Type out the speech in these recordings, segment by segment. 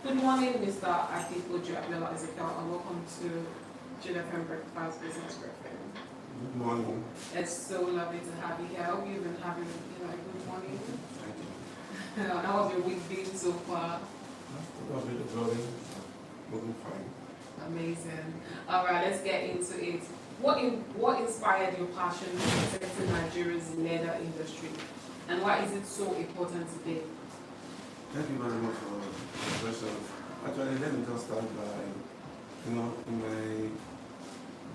Good morning, Mr. Adepoju, Abiola, Ezekiel, and welcome to GFM Breakfast Business Briefing. Good morning. It's so lovely to have you here. I hope you've been having a good morning. Thank you. How has your week been so far? Moving fine. Amazing. All right, let's get into it. What inspired your passion for protecting Nigeria's leather industry, and why is it so important today? Thank you very much for the question. Actually, let me just start by, in my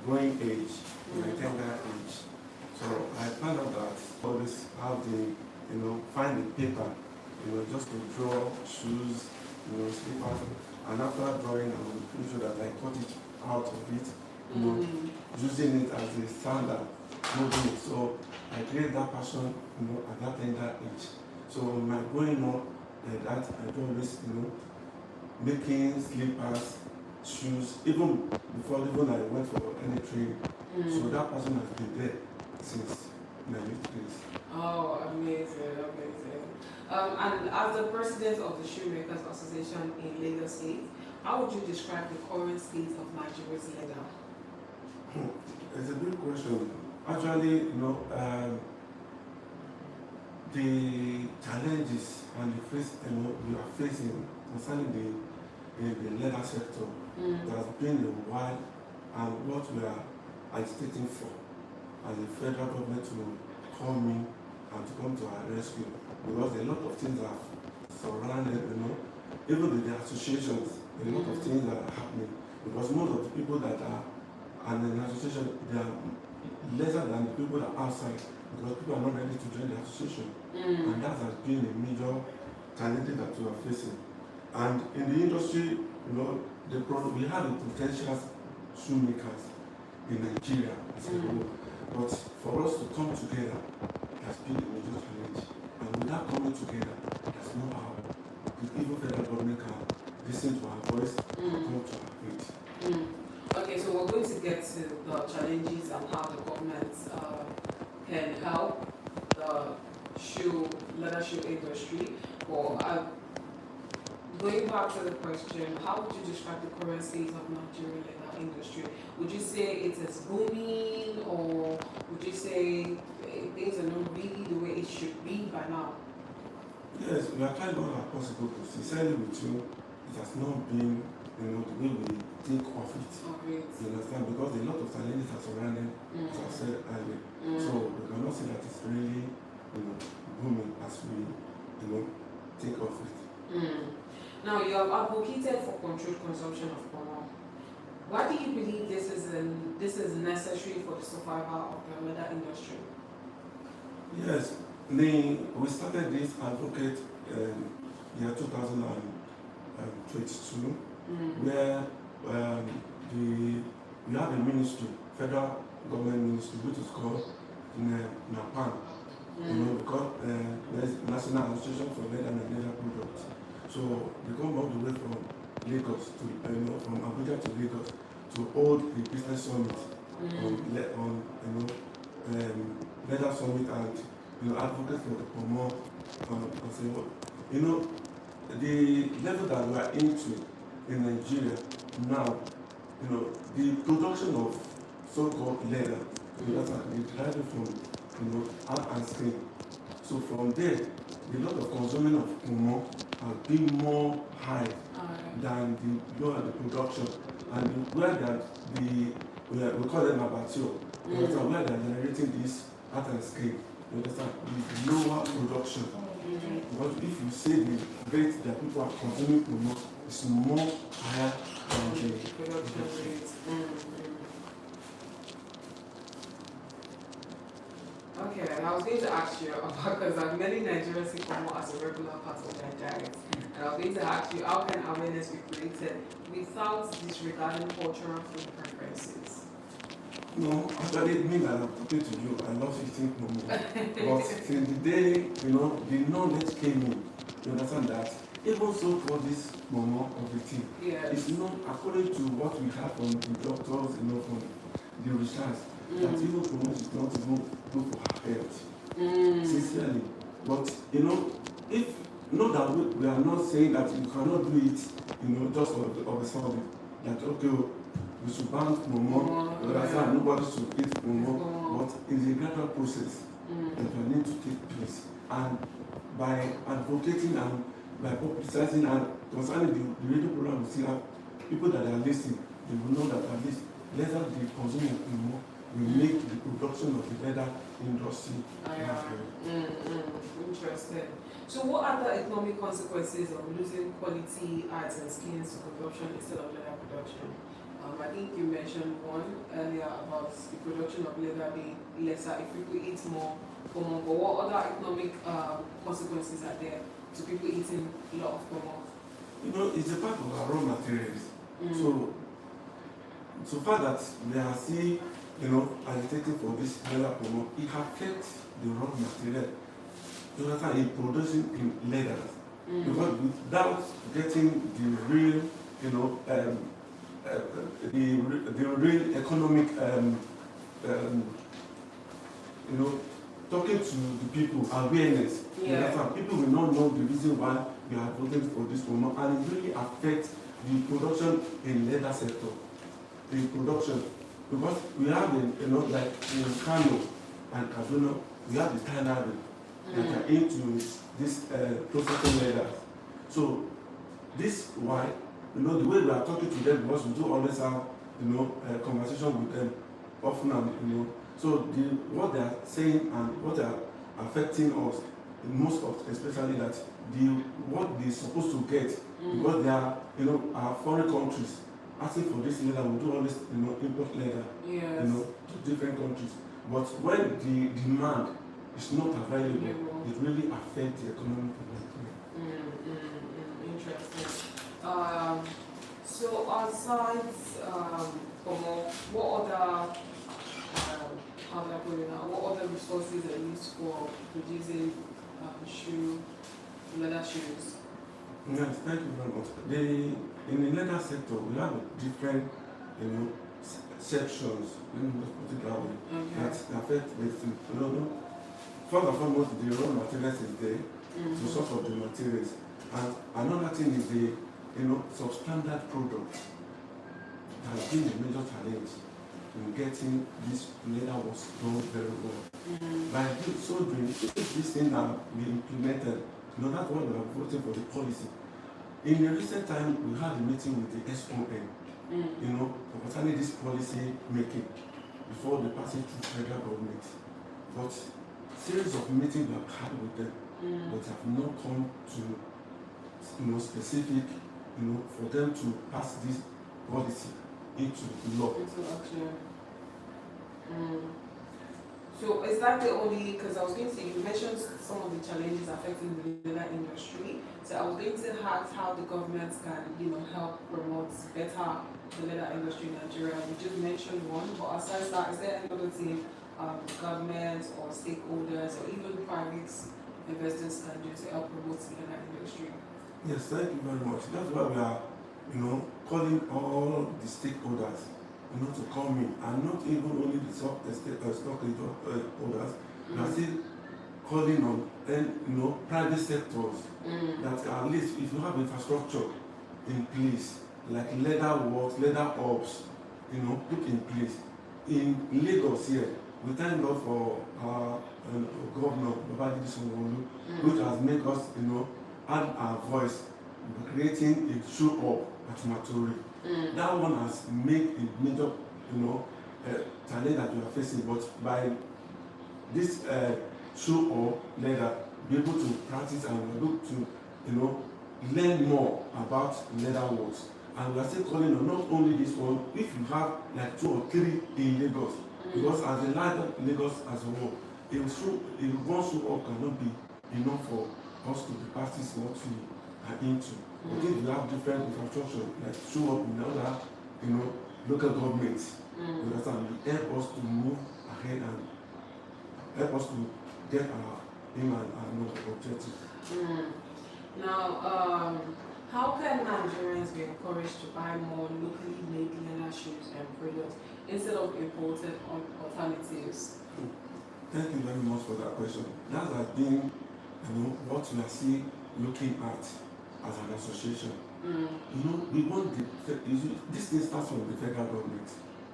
growing age, in my tender age, so I found out that I always have the, find the paper, just to draw shoes, slippers, and after drawing, I will make sure that I cut it out of it, using it as a standard, moving it. So I created that passion, at that tender age. So in my growing up, like that, I do always, making slippers, shoes, even before I went for any training. So that person has been there since my youth days. Oh, amazing. And as the president of the Shoemakers Association in Lagos State, how would you describe the current state of Nigeria's leather? It's a good question. Actually, the challenges and the we are facing concerning the leather sector has been a while, and what we are agitating for as the federal government to come in and to come to our rescue, because a lot of things are surrounded, even the associations, a lot of things are happening, because most of the people that are in the association, they are lesser than the people that are outside, because people are not ready to join the association. And that has been a major challenge that we are facing. And in the industry, we have the potential shoemakers in Nigeria as a whole. But for us to come together has been a major challenge. And without coming together, there's no how even federal government can listen to our voice and come to our aid. Okay, so we're going to get to the challenges and how the government can help the leather shoe industry. But going back to the question, how would you describe the current state of Nigerian leather industry? Would you say it is booming, or would you say things are not really the way it should be by now? Yes, we are trying all our possible to sincerely with you. It has not been, the way we think of it. You understand? Because a lot of challenges are surrounding, as I said earlier. So we cannot say that it's really, booming as we, think of it. Now, you have advocated for controlled consumption of palm oil. Why do you believe this is necessary for the survival of the leather industry? Yes, we started this advocate year 2022, where we have a ministry, federal government ministry, which is called NAPAN. Because there's National Association for Leather and Leather Products. So they come all the way from Lagos to from Abuja to Lagos to hold a business summit on leather summit and advocate for the promote the level that we are into in Nigeria now, the production of so-called leather, that's derived from art and skin. So from there, the lot of consuming of pomo has been more high than the production, and where that we call them abattoir, where they are generating this art and skin, you understand, the lower production. Because if you say the rate that people are consuming pomo is more higher than the production rate. Okay, I was going to ask you about, because many Nigerians see pomo as a regular part of their diet. And I was going to ask you, how can awareness be created without disregarding cultural food preferences? No, actually, it means that I'm talking to you. I love eating pomo. But till the day, the knowledge came in, you understand that even so for this pomo of the thing, it's not according to what we have from the doctors, from the research, that even pomo is not even good for our health. Sincerely. But, if not that we are not saying that you cannot do it, just of a sudden. That okay, we should ban more. Nobody should eat more, but it's a gradual process that will need to take place. And by advocating and by publicizing and concerning the radio program, we still have people that are listening. They will know that at least leather the consumer will make the production of the leather industry. Interesting. So what are the economic consequences of losing quality arts and skins to consumption instead of leather production? I think you mentioned one earlier about the production of leather being lesser if people eat more pomo. But what other economic consequences are there to people eating a lot of pomo? It's a part of our raw materials. So far that we are still, agitating for this leather pomo, it affects the raw material. In producing in leathers, because without getting the real, the real economic, talking to the people, awareness. People will not know the reason why we are voting for this woman, and it really affects the production in leather sector. The production, because we have, like in Kano and Kaduna, we have the tannery that are into this processing leather. So this why, the way we are talking to them, because we do always have, conversation with them often, and so what they are saying and what they are affecting us, most of, especially that what they're supposed to get, because they are, our foreign countries asking for this leather, we do always, import leather, to different countries. But when the demand is not available, it really affects the economic development. Interesting. So aside what other what other resources are used for producing leather shoes? Yes, thank you very much. In the leather sector, we have different, sections. Let me just put it that way. That affect basically. First and foremost, the raw materials is there to source of the materials, and another thing is the, substandard product has been a major challenge in getting this leather was done very well. By so doing, if this thing that we implemented, that's why we are voting for the policy. In a recent time, we had a meeting with the SOM, concerning this policy making before the passage to federal government. But series of meetings we have had with them, but have not come to specific, for them to pass this policy into law. Into action. So is that the only, because I was going to say, you mentioned some of the challenges affecting the leather industry. So I was going to ask how the government can, help promote better the leather industry in Nigeria. You just mentioned one, but aside that, is there any other thing government or stakeholders or even private investors can do to help promote the leather industry? Yes, thank you very much. That's why we are, calling all the stakeholders, to come in, and not even only the stockholders. We are still calling on, private sectors that at least if you have infrastructure in place, like leather works, leather hubs, put in place. In Lagos here, we thank God for our governor, Babajide Sanwo-Olu, which has made us, add our voice by creating a shoe hub at Matori. That one has made a major, challenge that we are facing. But by this shoe hub leather, be able to practice and be able to, learn more about leather works. And we are still calling on not only this one, if you have like 2 or 3 in Lagos, because as a larger Lagos as a whole, one shoe hub cannot be enough for us to be practice what we are into. But if we have different infrastructure, like shoe hub in other, local governments, will help us to move ahead and help us to get our aim and our objective. Now, how can Nigerians be encouraged to buy more locally made leather shoes and products instead of imported alternatives? Thank you very much for that question. That has been, what we are seeing looking at as an association. You know, we want this thing starts from the federal government.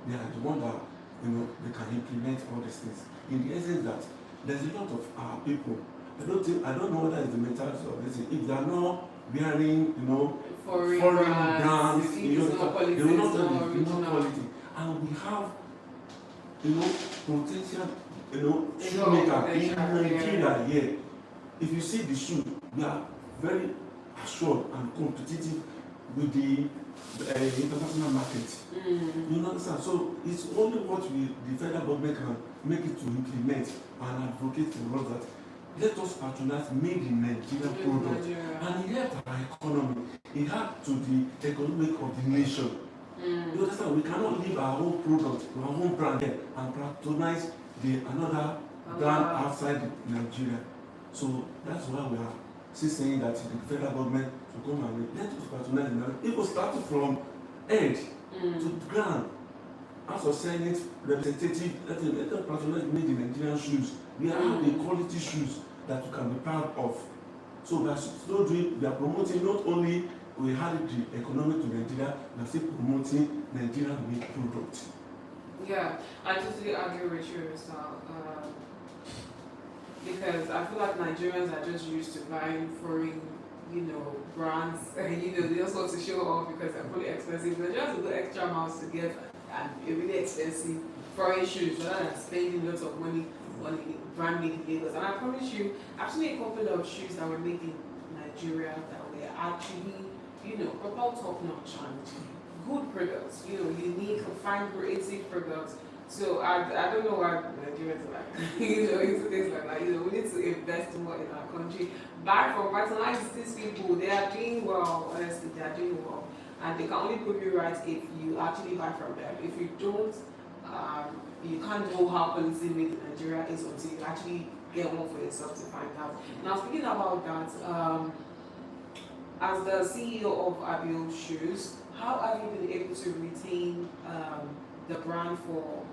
They are the one that, you know, they can implement all these things. In the essence that there's a lot of our people. I don't know whether it's the mentality of this. If they are not wearing, you know, foreign brands, you know, they will not tell you quality. And we have, you know, potential, you know, shoemaker in Nigeria here. If you see the shoe, we are very assured and competitive with the international market. You understand? So it's only what the federal government can make it to implement and advocate for us that let us patronize made in Nigeria product. And it helps our economy. It helps to the economic of the nation. You understand? We cannot leave our own product, our own brand here and patronize another brand outside Nigeria. So that's why we are still saying that the federal government should come and let us patronize Nigeria. It was started from head to the ground. As of saying it, representative, let us patronize made in Nigerian shoes. We have the quality shoes that you can be proud of. So we are still doing, we are promoting not only we had the economic to Nigeria, we are still promoting Nigerian made products. Yeah, I totally agree with you, Mr. Because I feel like Nigerians are just used to buying foreign, you know, brands. You know, they just want to show off because they're pretty expensive. They just have to go extra miles to get a really expensive foreign shoes rather than spending lots of money on a brand made in Lagos. And I promise you, I've seen a couple of shoes that were made in Nigeria that were actually, you know, proper top notch and good products, you know, unique, fine, creative products. So I don't know why Nigerians are like, you know, into things like that. You know, we need to invest more in our country. Buy from patronize these people. They are doing well, honestly, they are doing well. And they can only prove you right if you actually buy from them. If you don't, you can't know how quality made in Nigeria is until you actually get one for yourself to find out. Now, speaking about that, as the CEO of Abiola Shoes, how have you been able to retain the brand for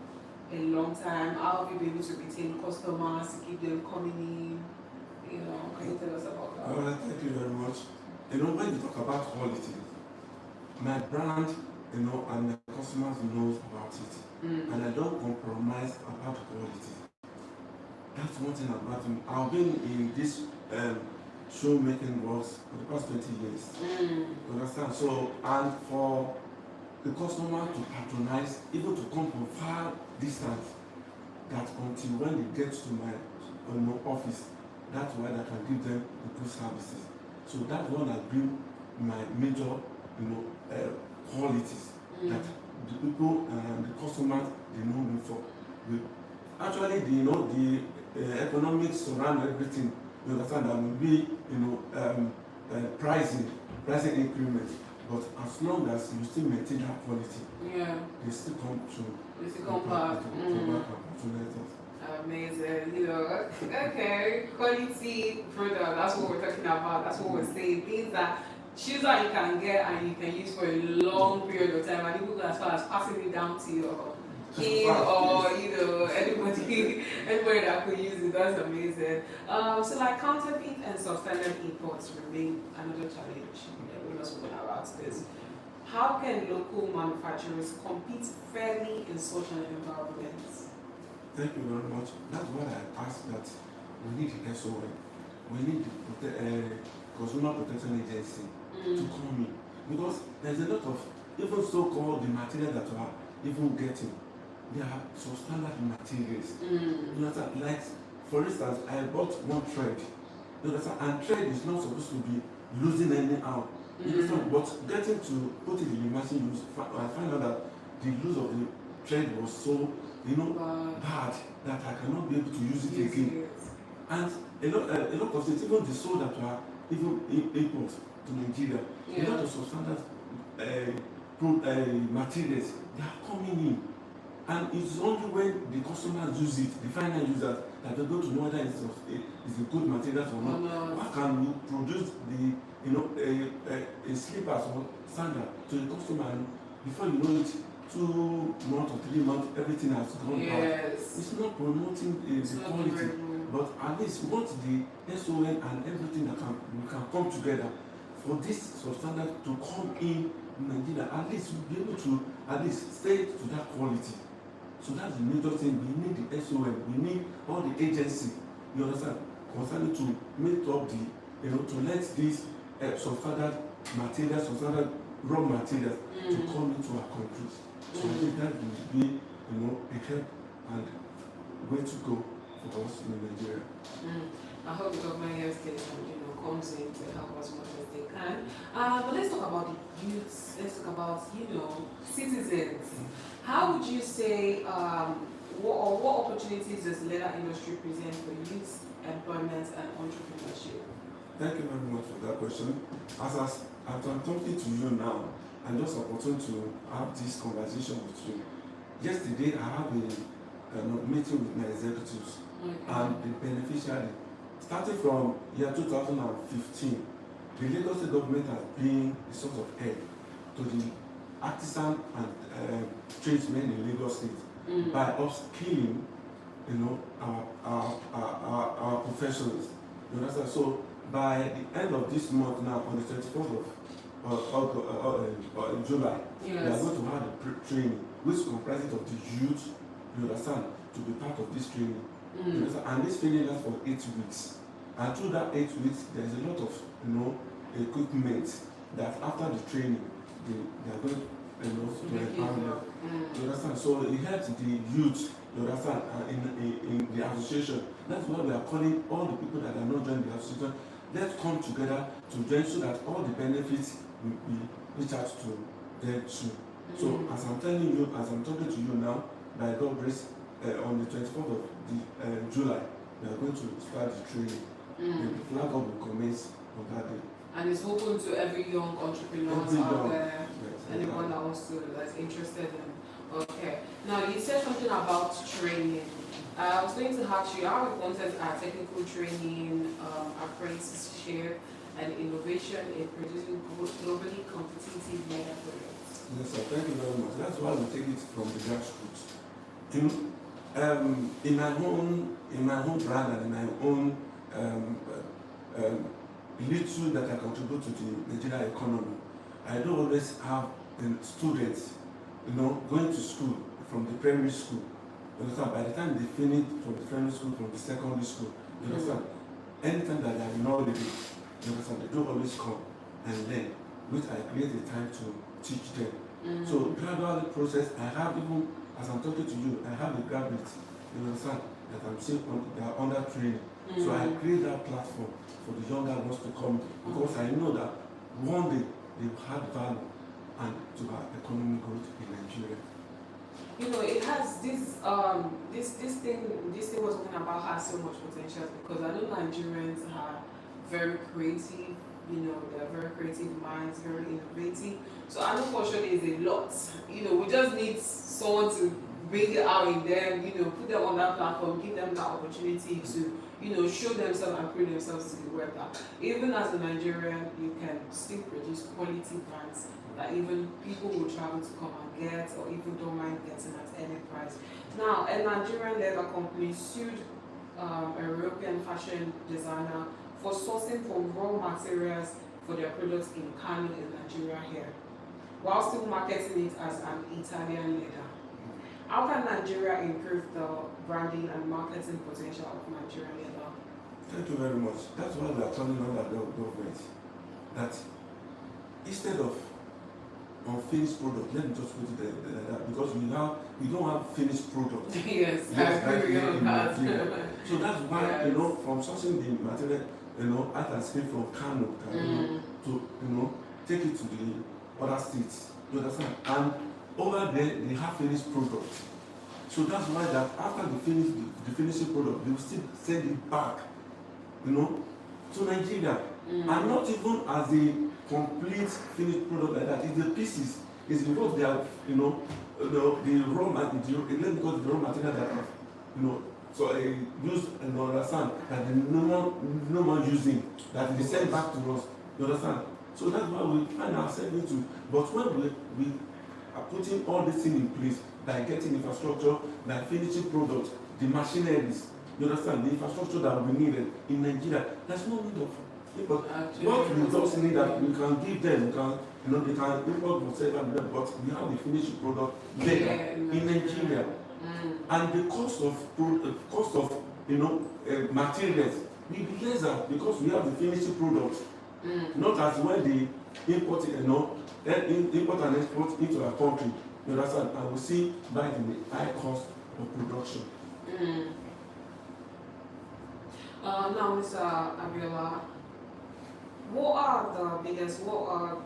a long time? How have you been able to retain customers, to keep them coming in? You know, can you tell us about that? All right, thank you very much. You know, when you talk about quality, my brand, you know, and my customers knows about it. And I don't compromise about quality. That's one thing about me. I've been in this show making works for the past 20 years. You understand? So, and for the customer to patronize, even to come from far distance, that until when they get to my office, that's why I can give them the good services. So that's one that bring my major, you know, qualities that the people and the customers they know me for. Actually, the economics around everything. You understand that will be, you know, pricing increments. But as long as you still maintain that quality, they still come to. They still come back. Amazing. You know, okay, quality product. That's what we're talking about. That's what we're saying. Things that shoes that you can get and you can use for a long period of time, and even as far as passing it down to your kid or you know anybody that could use it. That's amazing. So like counterfeit and substandard imports remain another challenge. We must spoken about this. How can local manufacturers compete fairly in such an environment? Thank you very much. That's what I asked, that we need the SOL. We need the Consumer Protection Agency to come in. Because there's a lot of, even so-called the material that we are even getting, they are substandard materials. You understand? Like, for instance, I bought one thread. You understand? And thread is not supposed to be losing anyhow. You understand? But getting to put it in the machine, I find out that the loss of the thread was so, you know, bad that I cannot be able to use it again. And a lot of things, even the soul that were even imports to Nigeria, a lot of substandard materials, they are coming in. And it's only when the customers use it, the final users, that they go to know whether it's a good material or not. How can you produce a slippers or sandal to the customer, and before you know it, 2 months or 3 months, everything has gone out. It's not promoting the quality. But at least we want the SON and everything that we can come together for this substandard to come in Nigeria. At least we'll be able to at least stay to that quality. So that's the major thing. We need the SON. We need all the agency. You understand? Concerning to make up the, to let these substandard materials, substandard raw materials to come into our countries. So I think that will be, a help and way to go for us in Nigeria. I hope the government hears this and comes in to help us much as they can. But let's talk about the youths. Let's talk about citizens. How would you say what opportunities does the leather industry present for youth employment and entrepreneurship? Thank you very much for that question. As I'm talking to you now, I'm just opportune to have this conversation with you. Yesterday, I had a meeting with my executives and the beneficiary. Starting from year 2015, the Lagos State government has been the source of help to the artisan and tradesmen in Lagos State by upskilling, our professionals. You understand? So by the end of this month now, on the 24th of July, we are going to have a training which comprises of the youth, you understand, to be part of this training. And this training lasts for 8 weeks. And through that 8 weeks, there is a lot of equipment that after the training they are going to empower them. You understand? So it helps the youth, you understand, in the association. That's why we are calling all the people that are not joining the association. Let's come together to join so that all the benefits will be reached out to them too. So as I'm telling you, as I'm talking to you now, by God's grace, on the 24th of July, we are going to start the training. The flag up will commence on that day. And it's open to every young entrepreneur out there, anyone that wants to, that's interested in. Okay. Now you said something about training. I was going to ask you how important are technical training, apprenticeship, and innovation in producing globally competitive leather products? Yes, sir. Thank you very much. That's why we take it from the grassroots. In my own brand and in my own little that I contribute to the Nigerian economy, I do always have students, going to school from the primary school. You understand? By the time they finish from the primary school, from the secondary school, you understand? Anytime that they are in holiday, you understand? They do always come and learn, which I create a time to teach them. So gradual process, I have even, as I'm talking to you, I have a graduate, you understand, that I'm still they are under training. So I create that platform for the younger ones to come because I know that one day they will have value and to our economic growth in Nigeria. It has this thing we're talking about has so much potential because I know Nigerians are very creative. They're very creative minds, very innovative. So I know for sure there's a lot. We just need someone to bring it out in them, put them on that platform, give them that opportunity to, show themselves and prove themselves to the world that even as a Nigerian, you can still produce quality brands that even people will travel to come and get or even don't mind getting at any price. Now, a Nigerian leather company sued a European fashion designer for sourcing for raw materials for their products in Kano in Nigeria here, while still marketing it as an Italian leather. How can Nigeria improve the branding and marketing potential of Nigerian leather? Thank you very much. That's why we are turning on the government. That instead of unfinished product, let me just put it like that, because we don't have finished product. Yes, I agree with that. So that's why, from sourcing the material, I can scale from Kano to, take it to the other states. You understand? And over there, they have finished product. So that's why that after the finishing product, they will still send it back, to Nigeria. And not even as a complete finished product like that. It's the pieces. It's because they are, the raw material, let me call it the raw material that have, so I use and understand that the no more using, that they send back to us. You understand? So that's why we find ourselves into. But when we are putting all these things in place by getting infrastructure, by finishing products, the machineries, You understand? The infrastructure that we needed in Nigeria, there's no need of import. What we just need that we can give them, we can, they can import whatever, but we have the finished product there in Nigeria. And the cost of materials will be lesser because we have the finished product. Not as when they import import and export into our country. You understand? And we see by the high cost of production. Now, Mr. Abiola,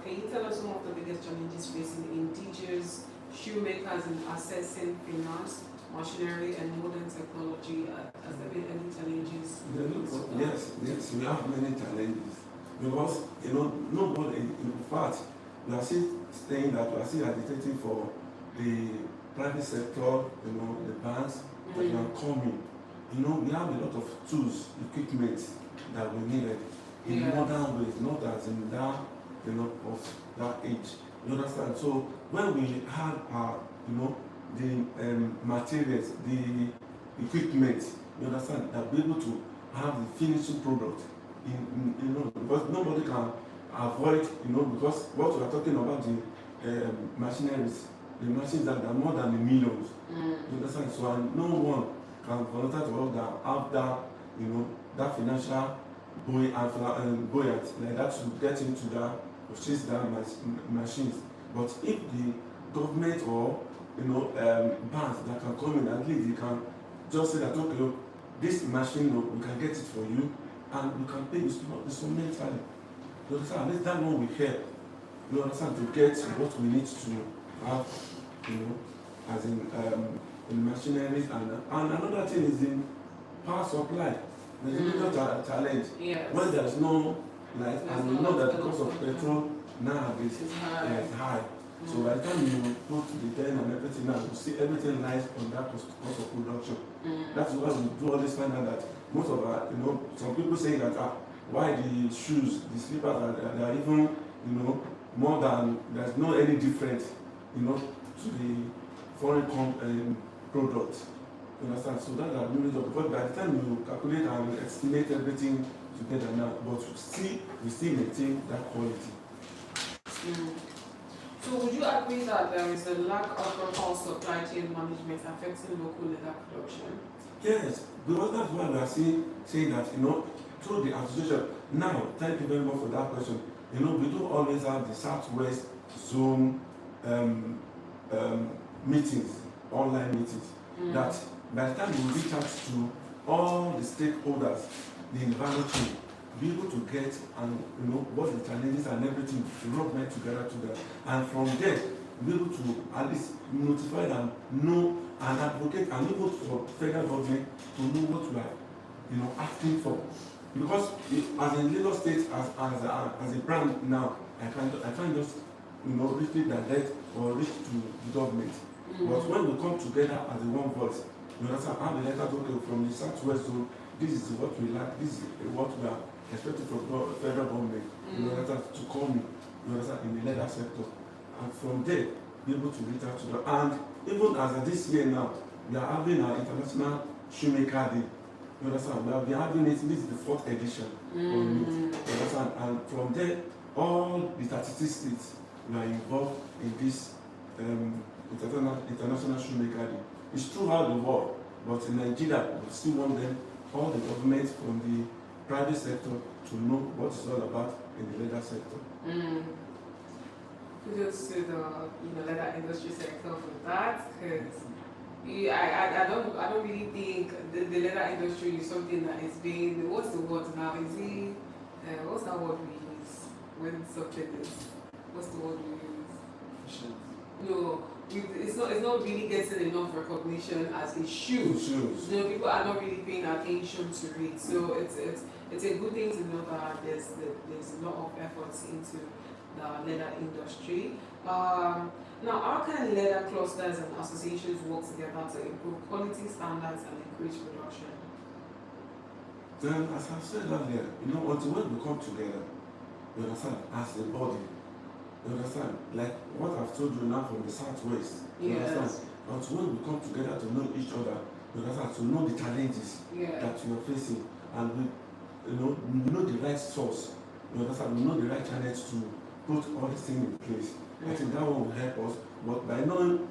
can you tell us some of the biggest challenges facing indigenous shoemakers in accessing finance, machinery, and modern technology? Has there been any challenges? Yes, we have many challenges. Because, nobody, in fact, we are still saying that we are still agitating for the private sector, the banks that are coming. We have a lot of tools, equipment that we needed in modern ways, not as in that, of that age. You understand? So when we had our, the materials, the equipment, you understand, that be able to have the finishing product because nobody can avoid, because what we are talking about, the machineries, the machines that are more than the millions. You understand? So no one can volunteer to have that, that financial buoyant like that to get into that, purchase that machines. But if the government or banks that can come in, at least they can just say that, okay, this machine, we can get it for you, and you can pay instrumentally. You understand? At least that one will help. You understand? To get what we need to have, as in machineries, and another thing is in power supply. There's a major challenge. Yes. When there's no light, and we know that the cost of petrol nowadays is high. So by the time you put the ten and everything now, you see everything lies on that cost of production. That's why we do always find out that most of our, some people say that why the shoes, the slippers are even, more than, there's no any difference, to the foreign product. You understand? So that's our new result. Because by the time you calculate and estimate everything together now, but we still maintain that quality. So would you agree that there is a lack of proper supply chain management affecting local leather production? Yes, because that's why we are saying that, through the association. Now, thank you very much for that question. We do always have the Southwest Zone meetings, online meetings, that by the time we reach out to all the stakeholders, the environment, be able to get and what the challenges and everything to rub them together and from there be able to at least notify them, know and advocate, and even for federal government to know what we are asking for. Because as in Lagos State, as a brand now, I can't just reach it direct or reach to the government. But when we come together as a one voice, you understand, have the letter from the Southwest Zone, this is what we like, this is what we are expecting from the federal government, to come in the leather sector. And from there, be able to reach out to them. And even as of this year now, we are having our International Shoemaker Day. You understand? We have been having it, this is the 4th edition on it. You understand? And from there, all the 32 states were involved in this International Shoemaker Day. It's throughout the world, but in Nigeria, we still want them, all the governments from the private sector, to know what it's all about in the leather sector. Kudos to the leather industry sector for that, because I don't really think the leather industry is something that is being, what's the word now? What's that word we use when something is, what's the word we use? No, it's not really getting enough recognition as a shoe. People are not really paying attention to it. So it's a good thing to know that there's a lot of efforts into the leather industry. Now, how can leather clusters and associations work together to improve quality standards and increase production? Then, as I said earlier, until when we come together, you understand, as a body, you understand, like what I've told you now from the Southwest, you understand, until when we come together to know each other, You understand? To know the challenges that you are facing, and we know the right source. You understand? We know the right channels to put all these things in place. I think that one will help us. But by knowing,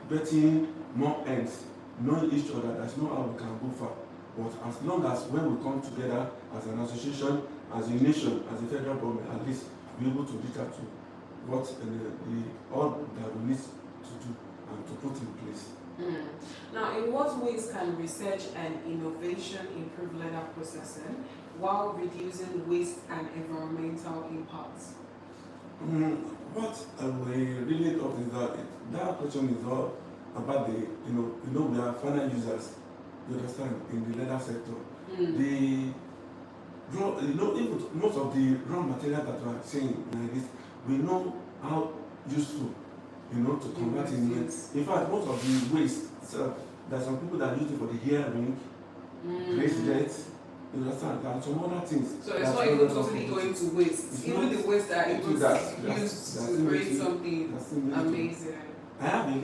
getting more ends, knowing each other, that's not how we can go far. But as long as when we come together as an association, as a nation, as a federal government, at least be able to reach out to what all that we need to do and to put in place. Now, in what ways can research and innovation improve leather processing while reducing waste and environmental impacts? What we really thought is that question is all about we are final users, you understand, in the leather sector. The raw, even most of the raw material that we are seeing like this, we know how useful, to convert it. In fact, most of the waste, there are some people that use it for the hearing, bracelets, you understand, and some other things. So it's not even totally going to waste. Even the waste that it was used to create something amazing. I have a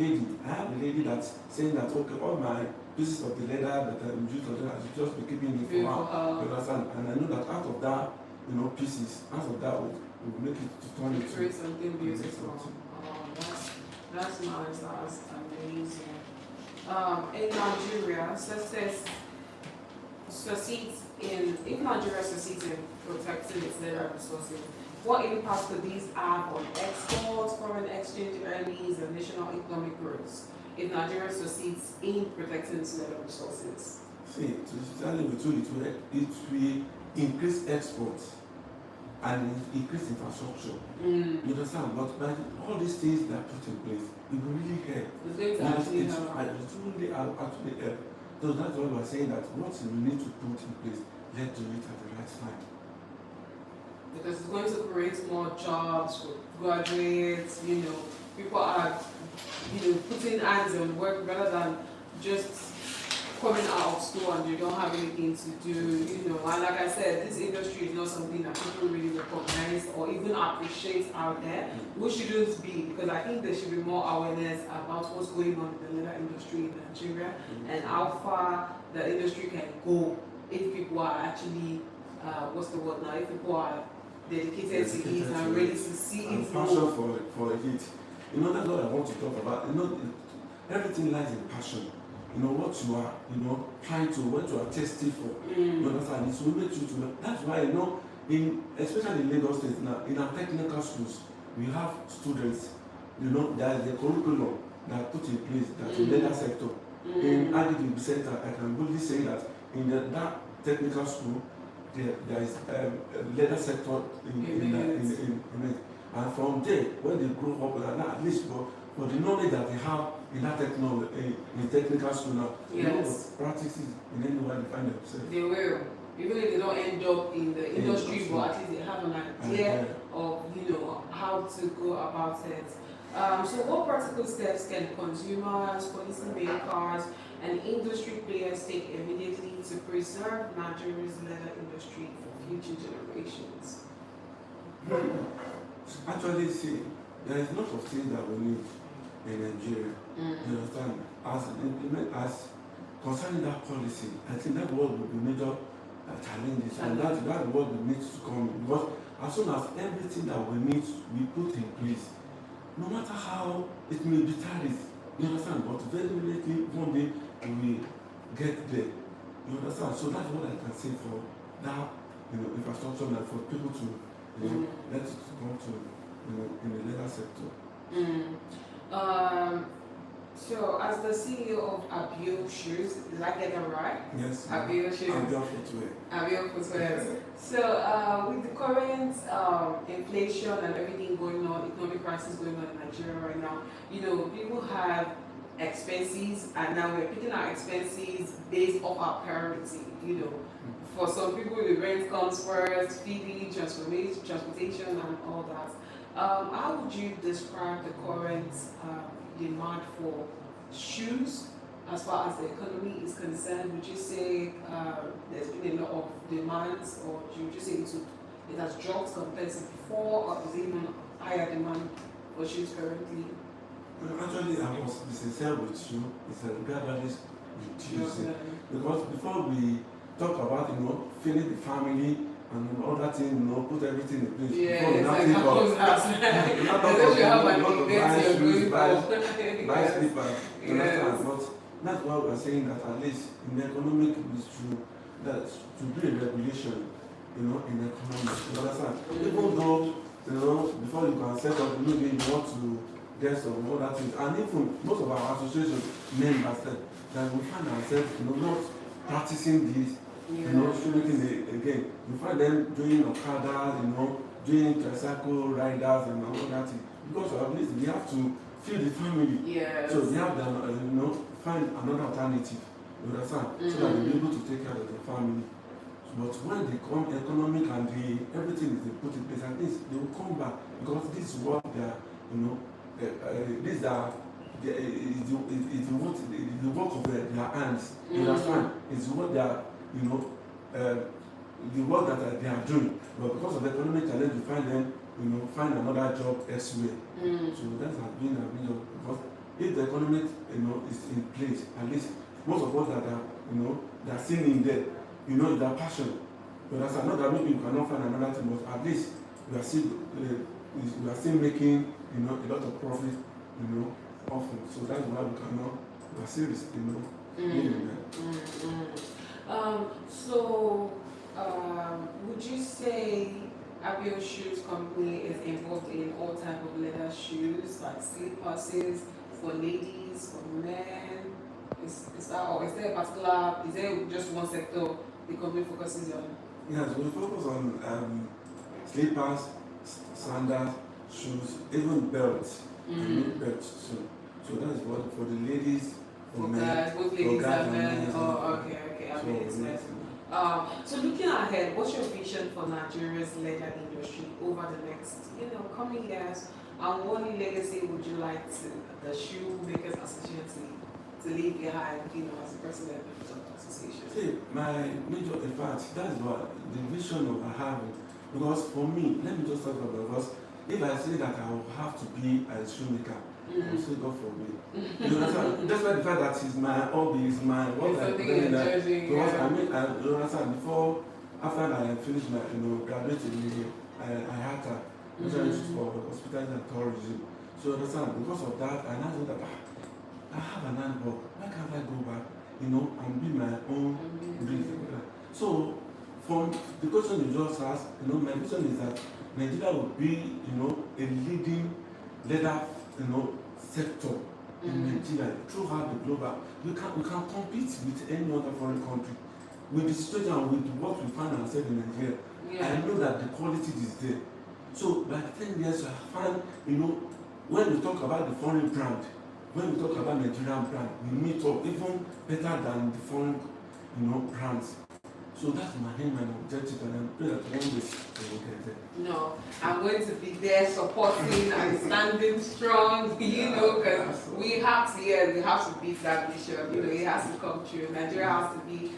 lady that's saying that, okay, all my pieces of the leather that I used on I should just be keeping it for her. You understand? And I know that out of that, pieces, out of that will make it to turn it create something beautiful. Oh, that's nice. That's amazing. In Nigeria, if Nigeria succeeds in protecting its leather resources, what impact could these have on exports, foreign exchange earnings, and national economic growth if Nigeria succeeds in protecting its leather resources? See, to tell you the truth, it will increase exports and increase infrastructure. You understand? But by all these things that are put in place, it will really help. It's going to actually help. It really actually help. So that's why we're saying that what we need to put in place, let's do it at the right time. Because it's going to create more jobs for graduates, people are, putting hands on work rather than just coming out of school and they don't have anything to do, and like I said, this industry is not something that people really recognize or even appreciate out there, which shouldn't be, because I think there should be more awareness about what's going on in the leather industry in Nigeria and how far the industry can go if people are actually, if people are dedicated to it and ready to see it passion for it. That's what I want to talk about. Everything lies in passion. What you are, trying to, what you are testing for. You understand? It will make you to know. That's why, especially in Lagos State now, in our technical schools, we have students, there is a curriculum that put in place that in leather sector. In Adepoju Center, I can boldly say that in that technical school, there is a leather sector in it. And from there, when they grow up, at least for the knowledge that they have in that technical school now, practices in any way they find themselves. They will. Even if they don't end up in the industry, but at least they have an idea of how to go about it. So what practical steps can consumers, policymakers, and industry players take immediately to preserve Nigeria's leather industry for future generations? Actually, see, there is a lot of things that we need in Nigeria. You understand? As concerning that policy, I think that what will be major challenges, and that's what we need to come. Because as soon as everything that we need we put in place, no matter how it may be tiring, you understand? But very lately, one day we get there. You understand? So that's what I can say for that, infrastructure and for people to, let it come to, in the leather sector. So, as the CEO of Abiola Shoes, did I get that right? Yes. Abiola Shoes. Abiola Footwear. So, with the current inflation and everything going on, economic crisis going on in Nigeria right now, people have expenses, and now we're picking our expenses based off our priority. For some people, the rent comes first, feeding, transportation, and all that. How would you describe the current demand for shoes as far as the economy is concerned? Would you say there's been a lot of demands, or do you just say it has dropped compared to before, or is it even higher demand for shoes currently? Actually, I must be sincere with you. It's gradually reducing. Because before we talk about, feeding the family and other things, put everything in place. Yeah, Before we now think of, buy slippers, you understand? But that's why we're saying that at least in the economic is to do a regulation, in economics, you understand? Even though, before you can set up, maybe you want to get some other things, and even most of our association members that we find ourselves, not practicing this, shooting again. You find them doing Okada, doing tricycle riders and all that thing. Because at least we have to feed the family. Yes. So they have them, find another alternative. You understand? So that they'll be able to take care of the family. But when they come economic and everything is put in place, at least they will come back because this is what they are, these are the work of their hands. You understand? It's what they are, the work that they are doing. But because of the economic challenge, you find them, find another job elsewhere. So that has been a major, because if the economic, is in place, at least most of us that are, they are still in there, their passion. But that's another, maybe you cannot find another thing, but at least we are still making, a lot of profit, often. So that's why we are serious, would you say Abiola Shoes Company is involved in all type of leather shoes, like slippers for ladies, for men? Is that, or is there a particular, is there just one sector the company focuses on? Yes, we focus on slippers, sandals, shoes, even belts. Belts too. So that's what for the ladies, for men, guys, both ladies and men. Oh, okay, I mean, it's nice. So looking ahead, what's your vision for Nigeria's leather industry over the next, coming years? And what legacy would you like the Shoemakers Association to leave behind, as the president of the association? See, my major, in fact, that's what the vision of I have. Because for me, let me just talk about it, because if I say that I will have to be a shoemaker, I will say God forbid. You understand? That's why the fact that it's my hobby, is my what I'm doing. Because you understand, after I finished my, graduated in I had a internship for hospitality and tourism. So you understand, because of that, and I know that I have an handbook. Why can't I go back, and be my own business? So, from the question you just asked, my vision is that Nigeria will be, a leading leather, sector in Nigeria throughout the global. We can compete with any other foreign country. With the situation, with what we find ourselves in Nigeria, I know that the quality is there. So by 10 years, I find, when we talk about the foreign brand, when we talk about Nigerian brand, we meet up even better than the foreign, brands. So that's my aim and objective, and I'm praying that one day we will get there. No, I'm going to be there supporting and standing strong, because we have to beat that vision. It has to come true. Nigeria has to be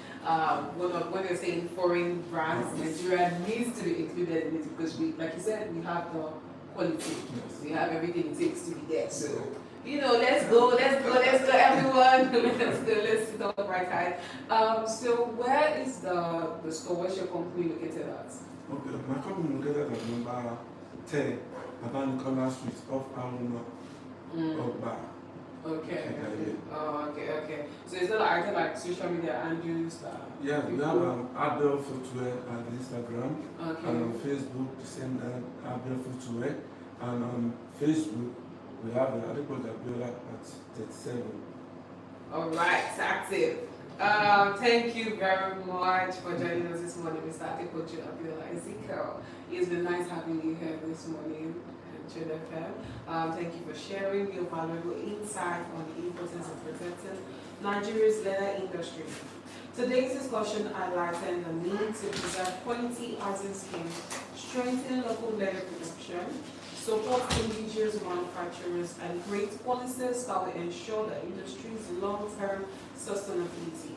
when they're saying foreign brands, Nigeria needs to be included in it, because we, like you said, we have the quality. Yes. We have everything it takes to be there. So, let's go, everyone. Let's sit up right high. So where is the store? Where's your company located at? Okay, my company located at number 10, Abiola Corner Street, off Abiola. Okay. So is there like social media and use yeah, we have Abiola Footwear on Instagram, and on Facebook the same Abiola Footwear, and on Facebook we have Adepoju Abiola at 37. Alright, it's active. Thank you very much for joining us this morning, Mr. Adepoju Abiola. Ezekiel, it's been nice having you here this morning at Children FM. Thank you for sharing your valuable insight on the importance of protecting Nigeria's leather industry. Today's discussion highlighted the need to preserve quality housing schemes, strengthen local leather production, support indigenous manufacturers, and create policies that will ensure the industry's long-term sustainability.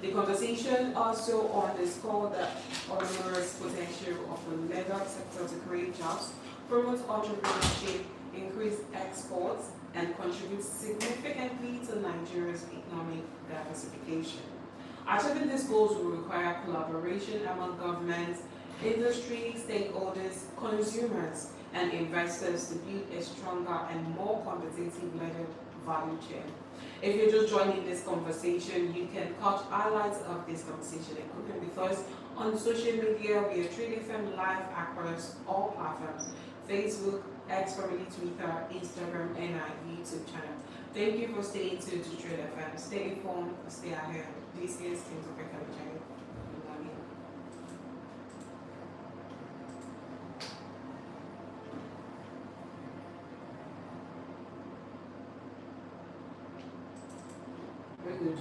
The conversation also underscored the enormous potential of the leather sector to create jobs, promote entrepreneurship, increase exports, and contribute significantly to Nigeria's economic diversification. Achieving these goals will require collaboration among governments, industry, stakeholders, consumers, and investors to build a stronger and more competitive value chain. If you're just joining this conversation, you can catch highlights of this conversation and cooking with us on social media. We are Trade FM live across all platforms: Facebook, X, formerly Twitter, Instagram, and our YouTube channel. Thank you for staying tuned to Trade FM. Stay informed, stay ahead. This is Kings of Economic Channel. Very good.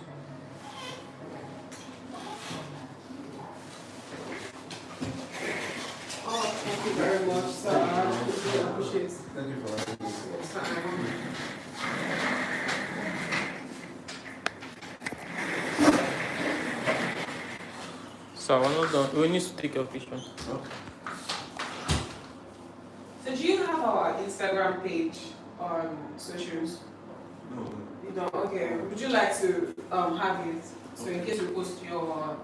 Oh, thank you very much, sir. I really appreciate it. Thank you for having me. Yes, sir. So we're not done. We need to take your picture. Okay. So do you have our Instagram page on socials? No, You don't? Okay. Would you like to have it? So in case we post your